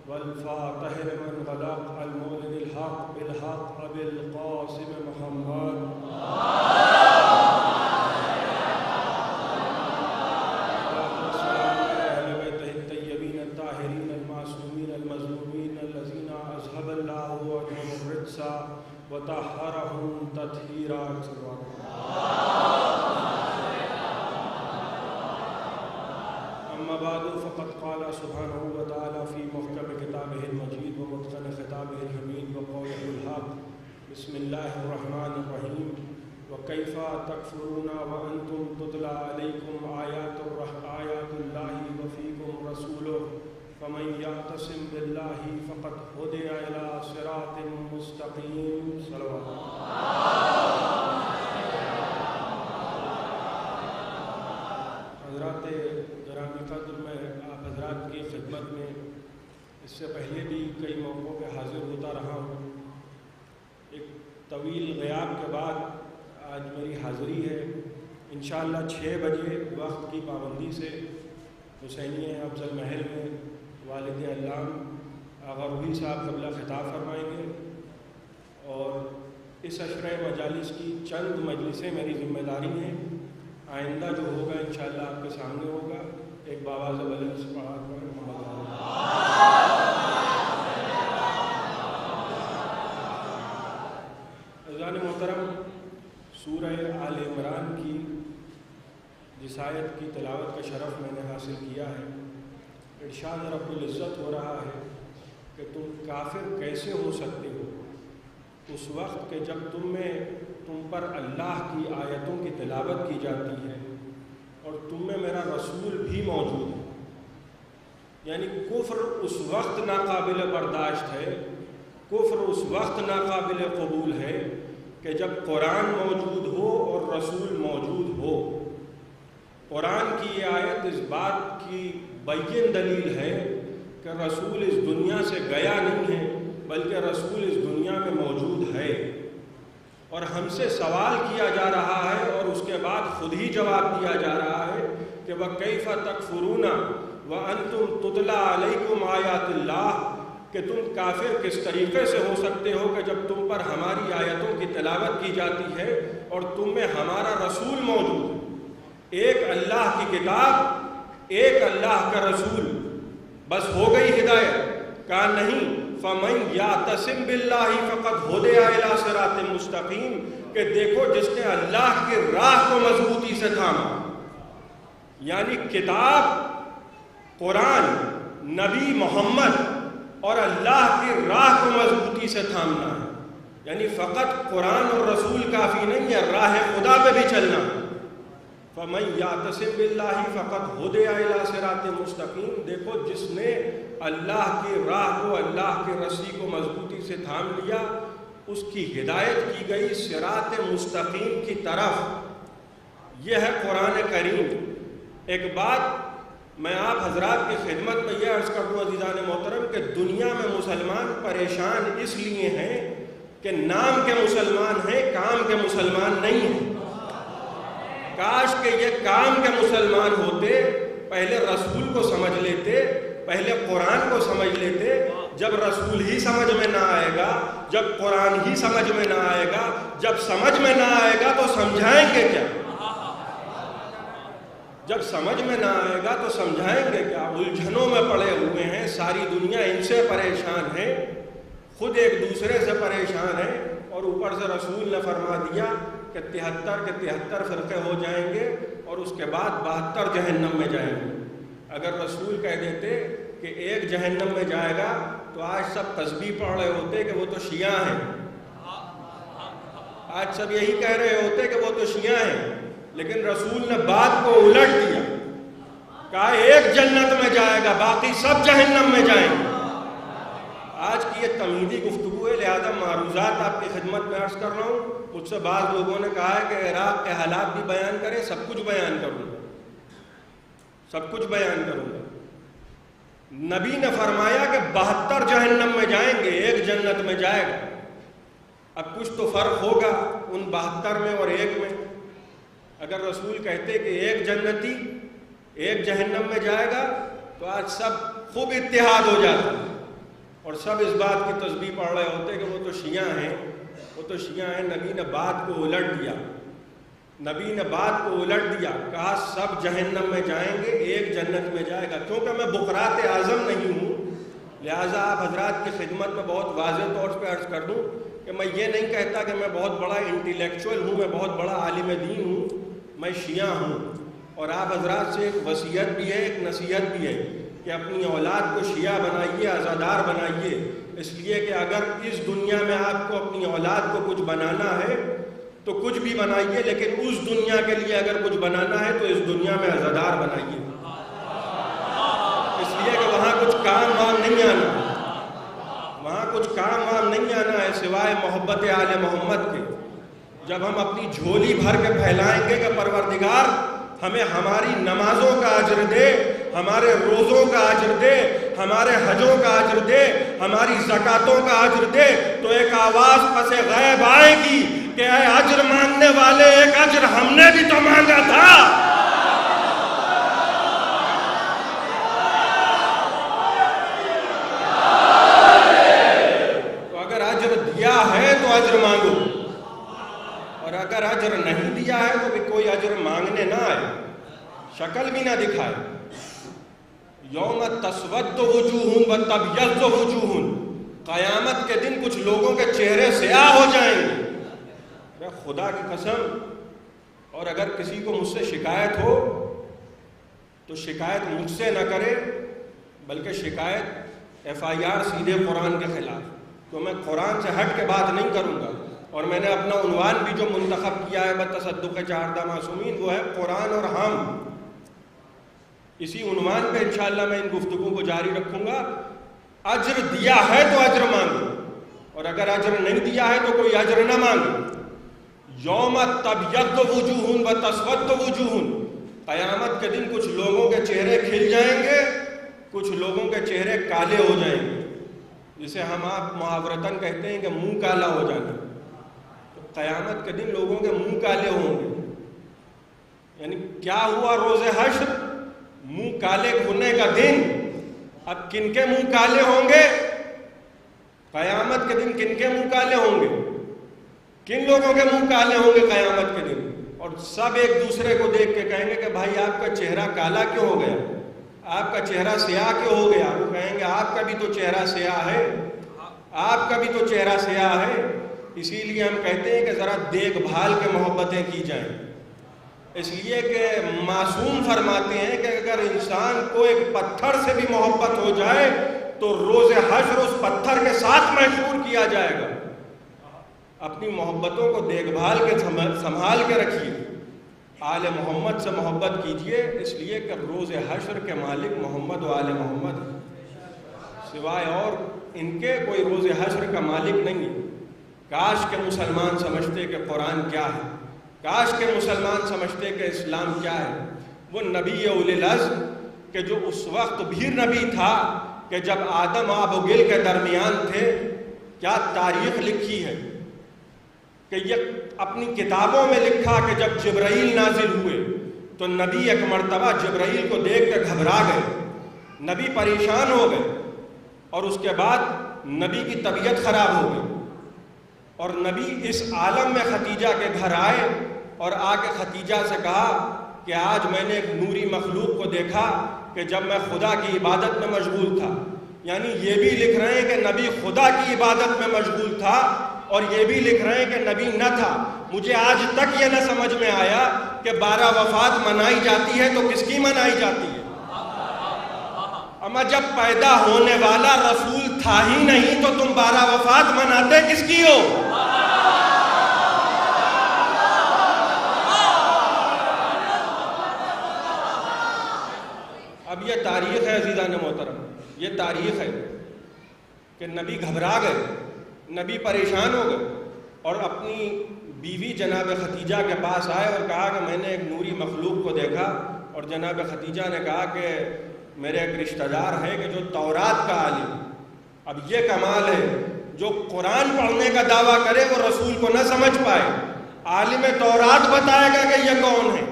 والفاتح لمن غلق المؤمن الحق بالحق أبي القاسم محمد أهل بيته الطيبين الطاهرين المعصومين المظلومين الذين أذهب الله عنهم الرجس وطهرهم تطهيرا. أما بعد فقد قال سبحانه وتعالى في محكم كتابه المجيد ومتقن خطابه الحميد وقوله الحق: بسم الله الرحمن الرحيم. وكيف تكفرون وأنتم تتلى عليكم آيات الله وفيكم رسوله فمن يعتصم بالله فقد هدي إلى صراط مستقيم. صلوات. حضرات گرامی قدر، میں آپ حضرات کی خدمت میں اس سے پہلے بھی کئی موقعوں پہ حاضر ہوتا رہا ہوں. ایک طویل غیاب کے بعد آج میری حاضری ہے. انشاءاللہ 6 بجے وقت کی پابندی سے حسینیہ افضل محل میں والد علام آغا روحی صاحب قبلہ خطاب فرمائیں گے، اور اس عشرہ مجالس کی چند مجلسیں میری ذمہ داری ہیں. آئندہ جو ہوگا انشاءاللہ آپ کے سامنے ہوگا. ایک باواز بلند سے پڑھا کر عزیزان محترم، سورہ آل عمران کی جس آیت کی تلاوت کا شرف میں نے حاصل کیا ہے، ارشاد رب العزت ہو رہا ہے کہ تم کافر کیسے ہو سکتے ہو اس وقت کہ جب تم پر اللہ کی آیتوں کی تلاوت کی جاتی ہے اور تم میں میرا رسول بھی موجود ہے. یعنی کفر اس وقت ناقابل برداشت ہے، کفر اس وقت ناقابل قبول ہے کہ جب قرآن موجود ہو اور رسول موجود ہو. قرآن کی یہ آیت اس بات کی بین دلیل ہے کہ رسول اس دنیا سے گیا نہیں ہے، بلکہ رسول اس دنیا میں موجود ہے، اور ہم سے سوال کیا جا رہا ہے اور اس کے بعد خود ہی جواب دیا جا رہا ہے کہ وَكَيْفَ تَكْفُرُونَ وَأَنْتُمْ تُتْلَى عَلَيْكُمْ آيَاتِ اللَّهِ، کہ تم کافر کس طریقے سے ہو سکتے ہو کہ جب تم پر ہماری آیتوں کی تلاوت کی جاتی ہے اور تم میں ہمارا رسول موجود ہے. ایک اللہ کی کتاب، ایک اللہ کا رسول، بس ہو گئی ہدایت؟ کہا نہیں. فَمَنْ يَعْتَصِمْ بِاللَّهِ فَقَدْ هُدِيَ إِلَى صِرَاطٍ مُسْتَقِيمٍ، کہ دیکھو جس نے اللہ کی راہ کو مضبوطی سے تھاما. یعنی کتاب، قرآن، نبی محمد اور اللہ کی راہ کو مضبوطی سے تھامنا ہے. یعنی فقط قرآن اور رسول کافی نہیں ہے، راہ خدا پہ بھی چلنا. فَمَنْ يَعْتَصِمْ بِاللَّهِ فَقَدْ هُدِيَ إِلَى صِرَاطٍ مُسْتَقِيمٍ، دیکھو جس نے اللہ کی راہ کو، اللہ کی رسی کو مضبوطی سے تھام لیا، اس کی ہدایت کی گئی صراط مستقیم کی طرف. یہ ہے قرآن کریم. ایک بات میں آپ حضرات کی خدمت میں یہ عرض کر دوں عزیزان محترم کہ دنیا میں مسلمان پریشان اس لیے ہیں کہ نام کے مسلمان ہیں، کام کے مسلمان نہیں ہیں. کاش کہ یہ کام کے مسلمان ہوتے، پہلے رسول کو سمجھ لیتے، پہلے قرآن کو سمجھ لیتے. جب رسول ہی سمجھ میں نہ آئے گا، جب قرآن ہی سمجھ میں نہ آئے گا، جب سمجھ میں نہ آئے گا تو سمجھائیں گے کیا؟ جب سمجھ میں نہ آئے گا تو سمجھائیں گے کیا؟ الجھنوں میں پڑے ہوئے ہیں، ساری دنیا ان سے پریشان ہے، خود ایک دوسرے سے پریشان ہے، اور اوپر سے رسول نے فرما دیا کہ 73 کے 73 فرقے ہو جائیں گے اور اس کے بعد 72 جہنم میں جائیں گے. اگر رسول کہہ دیتے کہ ایک جہنم میں جائے گا تو آج سب تسبیح پڑھ رہے ہوتے کہ وہ تو شیعہ ہیں. آج سب یہی کہہ رہے ہوتے کہ وہ تو شیعہ ہیں. لیکن رسول نے بات کو الٹ دیا، کہا ایک جنت میں جائے گا، باقی سب جہنم میں جائیں گے. آج کی یہ تمہیدی گفتگو ہے، لہذا معروضات آپ کی خدمت میں عرض کر رہا ہوں. مجھ سے بعض لوگوں نے کہا ہے کہ عراق کے حالات بھی بیان کریں. سب کچھ بیان کروں گا، سب کچھ بیان کروں گا. نبی نے فرمایا کہ 72 جہنم میں جائیں گے، ایک جنت میں جائے گا. اب کچھ تو فرق ہوگا ان 72 میں اور ایک میں. اگر رسول کہتے کہ ایک جنتی ایک جہنم میں جائے گا تو آج سب خوب اتحاد ہو جاتا. اور سب اس بات کی تسبیح پڑھ رہے ہوتے کہ وہ تو شیعہ ہیں، وہ تو شیعہ ہیں۔ نبی نے بات کو الٹ دیا، نبی نے بات کو الٹ دیا، کہا سب جہنم میں جائیں گے، ایک جنت میں جائے گا۔ کیونکہ میں بقرات اعظم نہیں ہوں، لہٰذا آپ حضرات کی خدمت میں بہت واضح طور پہ عرض کر دوں کہ میں یہ نہیں کہتا کہ میں بہت بڑا انٹیلیکچوئل ہوں، میں بہت بڑا عالم دین ہوں، میں شیعہ ہوں۔ اور آپ حضرات سے ایک وصیت بھی ہے، ایک نصیحت بھی ہے کہ اپنی اولاد کو شیعہ بنائیے، عزادار بنائیے، اس لیے کہ اگر اس دنیا میں آپ کو اپنی اولاد کو کچھ بنانا ہے تو کچھ بھی بنائیے، لیکن اس دنیا کے لیے اگر کچھ بنانا ہے تو اس دنیا میں عزادار بنائیے، اس لیے کہ وہاں کچھ کام وام نہیں آنا، وہاں کچھ کام وام نہیں آنا ہے سوائے محبت آل محمد کے۔ جب ہم اپنی جھولی بھر کے پھیلائیں گے کہ پروردگار ہمیں ہماری نمازوں کا اجر دے، ہمارے روزوں کا اجر دے، ہمارے حجوں کا اجر دے، ہماری زکاتوں کا اجر دے، تو ایک آواز پس غیب آئے گی کہ اے اجر مانگنے والے، ایک اجر ہم نے بھی تو مانگا تھا۔ تو اگر اجر دیا ہے تو اجر مانگو، اور اگر اجر نہیں دیا ہے تو بھی کوئی اجر مانگنے نہ آئے، شکل بھی نہ دکھائے۔ یوم تسود وجوہ وتبیض وجوہ، قیامت کے دن کچھ لوگوں کے چہرے سیاہ ہو جائیں گے، خدا کی قسم۔ اور اگر کسی کو مجھ سے شکایت ہو تو شکایت مجھ سے نہ کرے، بلکہ شکایت FIR سیدھے قرآن کے خلاف، تو میں قرآن سے ہٹ کے بات نہیں کروں گا۔ اور میں نے اپنا عنوان بھی جو منتخب کیا ہے بتصدق چہاردہ معصومین، وہ ہے قرآن اور ہم۔ اسی عنوان پہ انشاءاللہ میں ان گفتگو کو جاری رکھوں گا۔ اجر دیا ہے تو اجر مانگو، اور اگر اجر نہیں دیا ہے تو کوئی اجر نہ مانگو۔ یوم تبیض وجوہ وتسود وجوہ، قیامت کے دن کچھ لوگوں کے چہرے کھل جائیں گے، کچھ لوگوں کے چہرے کالے ہو جائیں گے، جسے ہم آپ محاورتاً کہتے ہیں کہ منہ کالا ہو جانا۔ تو قیامت کے دن لوگوں کے منہ کالے ہوں گے، یعنی کیا ہوا روز حشر؟ منہ کالے ہونے کا دن۔ اب کن کے منہ کالے ہوں گے قیامت کے دن؟ کن کے منہ کالے ہوں گے؟ کن لوگوں کے منہ کالے ہوں گے قیامت کے دن؟ اور سب ایک دوسرے کو دیکھ کے کہیں گے کہ بھائی آپ کا چہرہ کالا کیوں ہو گیا، آپ کا چہرہ سیاہ کیوں ہو گیا؟ وہ کہیں گے آپ کا بھی تو چہرہ سیاہ ہے، آپ کا بھی تو چہرہ سیاہ ہے۔ اسی لیے ہم کہتے ہیں کہ ذرا دیکھ بھال کے محبتیں کی جائیں، اس لیے کہ معصوم فرماتے ہیں کہ اگر انسان کو ایک پتھر سے بھی محبت ہو جائے تو روز حشر اس پتھر کے ساتھ محشور کیا جائے گا۔ اپنی محبتوں کو دیکھ بھال کے سنبھال کے رکھیے، آل محمد سے محبت کیجیے، اس لیے کہ روز حشر کے مالک محمد و آل محمد ہیں، سوائے اور ان کے کوئی روز حشر کا مالک نہیں ہے۔ کاش کہ مسلمان سمجھتے کہ قرآن کیا ہے، کاش کہ مسلمان سمجھتے کہ اسلام کیا ہے۔ وہ نبی اولی العزم کہ جو اس وقت بھی نبی تھا کہ جب آدم آب و گل کے درمیان تھے، کیا تاریخ لکھی ہے کہ یہ اپنی کتابوں میں لکھا کہ جب جبرائیل نازل ہوئے تو نبی ایک مرتبہ جبرائیل کو دیکھ کے گھبرا گئے، نبی پریشان ہو گئے، اور اس کے بعد نبی کی طبیعت خراب ہو گئی، اور نبی اس عالم میں ختیجہ کے گھر آئے اور آ کے ختیجہ سے کہا کہ آج میں نے ایک نوری مخلوق کو دیکھا کہ جب میں خدا کی عبادت میں مشغول تھا۔ یعنی یہ بھی لکھ رہے ہیں کہ نبی خدا کی عبادت میں مشغول تھا، اور یہ بھی لکھ رہے ہیں کہ نبی نہ تھا۔ مجھے آج تک یہ نہ سمجھ میں آیا کہ 12 وفات منائی جاتی ہے تو کس کی منائی جاتی ہے؟ اما جب پیدا ہونے والا رسول تھا ہی نہیں تو تم 12 وفات مناتے کس کی ہو؟ اب یہ تاریخ ہے عزیزان محترم، یہ تاریخ ہے کہ نبی گھبرا گئے، نبی پریشان ہو گئے، اور اپنی بیوی جناب ختیجہ کے پاس آئے اور کہا کہ میں نے ایک نوری مخلوق کو دیکھا، اور جناب ختیجہ نے کہا کہ میرے ایک رشتہ دار ہے کہ جو تورات کا عالم۔ اب یہ کمال ہے، جو قرآن پڑھنے کا دعویٰ کرے وہ رسول کو نہ سمجھ پائے، عالم تورات بتائے گا کہ یہ کون ہے۔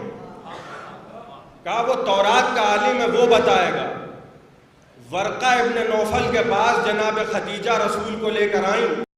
کہا وہ تورات کا عالم ہے، وہ بتائے گا۔ ورقہ ابن نوفل کے پاس جناب خدیجہ رسول کو لے کر آئیں